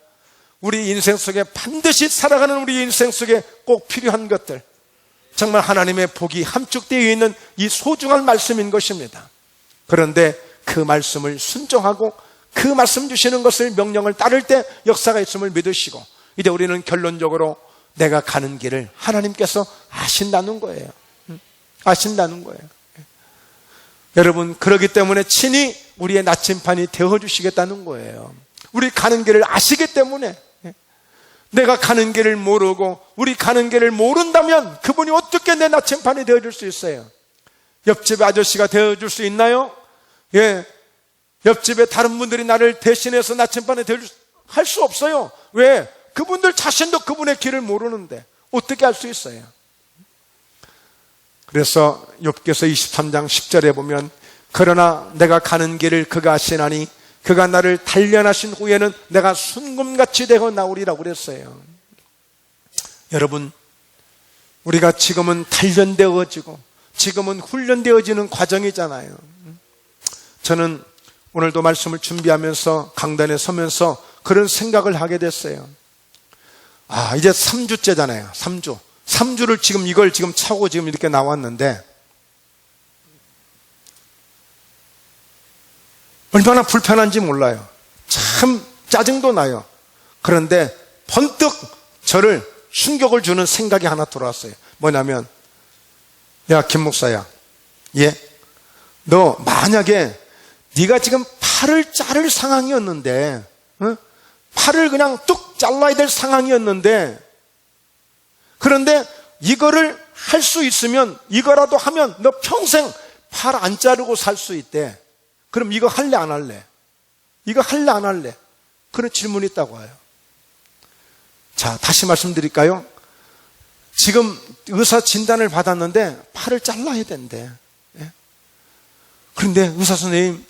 우리 인생 속에 반드시 살아가는 우리 인생 속에 꼭 필요한 것들, 정말 하나님의 복이 함축되어 있는 이 소중한 말씀인 것입니다. 그런데 그 말씀을 순종하고 그 말씀 주시는 것을 명령을 따를 때 역사가 있음을 믿으시고, 이제 우리는 결론적으로 내가 가는 길을 하나님께서 아신다는 거예요. 아신다는 거예요. 여러분, 그렇기 때문에 친히 우리의 나침반이 되어주시겠다는 거예요. 우리 가는 길을 아시기 때문에. 내가 가는 길을 모르고 우리 가는 길을 모른다면 그분이 어떻게 내 나침반이 되어줄 수 있어요? 옆집 아저씨가 되어줄 수 있나요? 예, 옆집에 다른 분들이 나를 대신해서 나침반이 할 수 없어요. 왜? 그분들 자신도 그분의 길을 모르는데 어떻게 할 수 있어요? 그래서 욥기서 23장 10절에 보면, 그러나 내가 가는 길을 그가 아시나니 그가 나를 단련하신 후에는 내가 순금같이 되어 나오리라고 그랬어요. 여러분, 우리가 지금은 단련되어지고 지금은 훈련되어지는 과정이잖아요. 저는 오늘도 말씀을 준비하면서 강단에 서면서 그런 생각을 하게 됐어요. 이제 3주째잖아요. 3주를 지금 이걸 지금 차고 지금 이렇게 나왔는데 얼마나 불편한지 몰라요. 참 짜증도 나요. 그런데 번뜩 저를 충격을 주는 생각이 하나 들어왔어요. 뭐냐면, 야, 김 목사야, 너 만약에 네가 지금 팔을 자를 상황이었는데, 팔을 그냥 뚝 잘라야 될 상황이었는데, 그런데 이거를 할 수 있으면, 이거라도 하면 너 평생 팔 안 자르고 살 수 있대. 그럼 이거 할래 안 할래? 이거 할래 안 할래? 그런 질문이 있다고 해요. 자, 다시 말씀드릴까요? 지금 의사 진단을 받았는데 팔을 잘라야 된대. 그런데 의사 선생님,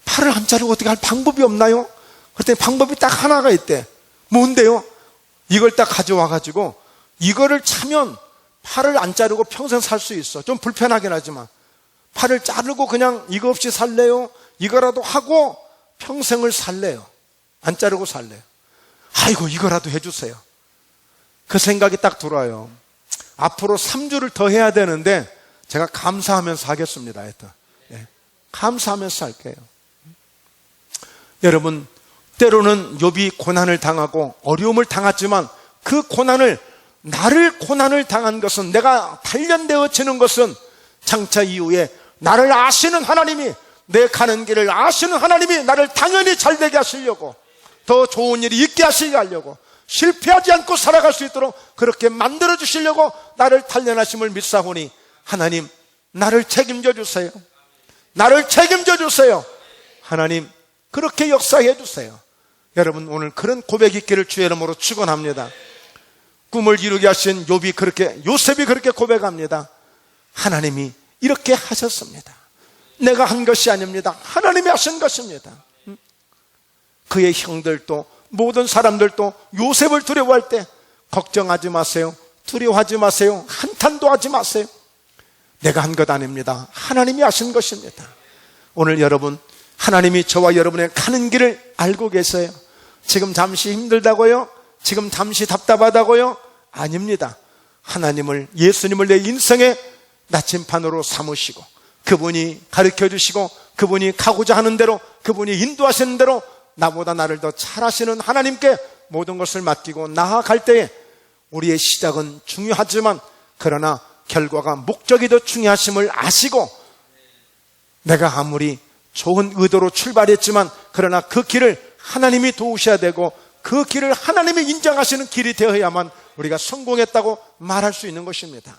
팔을 안 자르고 어떻게 할 방법이 없나요? 그랬더니 방법이 딱 하나가 있대. 뭔데요? 이걸 딱 가져와 가지고 이거를 차면 팔을 안 자르고 평생 살 수 있어. 좀 불편하긴 하지만 팔을 자르고 그냥 이거 없이 살래요? 이거라도 하고 평생을 살래요? 안 자르고 살래요? 아이고, 이거라도 해주세요. 그 생각이 딱 들어요. 앞으로 3주를 더 해야 되는데 제가 감사하면서 하겠습니다. 하여튼. 감사하면서 할게요. 여러분, 때로는 욥이 고난을 당하고 어려움을 당했지만 그 고난을, 나를 고난을 당한 것은, 내가 단련되어지는 것은 장차 이후에 나를 아시는 하나님이, 내 가는 길을 아시는 하나님이 나를 당연히 잘되게 하시려고, 더 좋은 일이 있게 하시게 하려고, 실패하지 않고 살아갈 수 있도록 그렇게 만들어 주시려고 나를 단련하심을 믿사오니, 하나님, 나를 책임져 주세요. 나를 책임져 주세요. 하나님, 그렇게 역사해 주세요. 여러분, 오늘 그런 고백이 있기를 주의 이름으로 축원합니다. 꿈을 이루게 하신 욥이 그렇게, 요셉이 그렇게 고백합니다. 하나님이 이렇게 하셨습니다. 내가 한 것이 아닙니다. 하나님이 하신 것입니다. 그의 형들도, 모든 사람들도 요셉을 두려워할 때 걱정하지 마세요. 두려워하지 마세요. 한탄도 하지 마세요. 내가 한 것 아닙니다. 하나님이 하신 것입니다. 오늘 여러분, 하나님이 저와 여러분의 가는 길을 알고 계세요? 지금 잠시 힘들다고요? 지금 잠시 답답하다고요? 아닙니다. 하나님을, 예수님을 내 인생의 나침반으로 삼으시고 그분이 가르쳐 주시고 그분이 가고자 하는 대로, 그분이 인도하시는 대로 나보다 나를 더 잘하시는 하나님께 모든 것을 맡기고 나아갈 때에 우리의 시작은 중요하지만, 그러나 결과가, 목적이 더 중요하심을 아시고, 내가 아무리 좋은 의도로 출발했지만 그러나 그 길을 하나님이 도우셔야 되고 그 길을 하나님이 인정하시는 길이 되어야만 우리가 성공했다고 말할 수 있는 것입니다.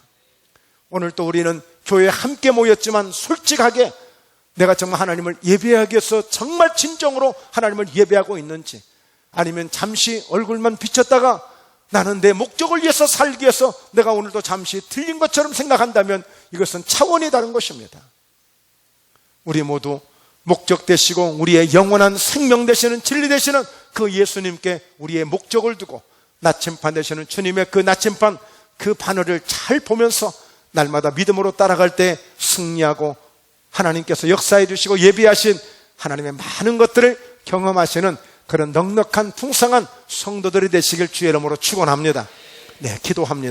오늘 또 우리는 교회에 함께 모였지만 솔직하게 내가 정말 하나님을 예배하기 위해서 정말 진정으로 하나님을 예배하고 있는지, 아니면 잠시 얼굴만 비쳤다가 나는 내 목적을 위해서 살기 위해서 내가 오늘도 잠시 틀린 것처럼 생각한다면 이것은 차원이 다른 것입니다. 우리 모두 목적 되시고 우리의 영원한 생명 되시는 진리 되시는 그 예수님께 우리의 목적을 두고 나침반 되시는 주님의 그 나침반, 그 바늘을 잘 보면서 날마다 믿음으로 따라갈 때 승리하고 하나님께서 역사해 주시고 예비하신 하나님의 많은 것들을 경험하시는 그런 넉넉한 풍성한 성도들이 되시길 주의 이름으로 축원합니다. 네, 기도합니다.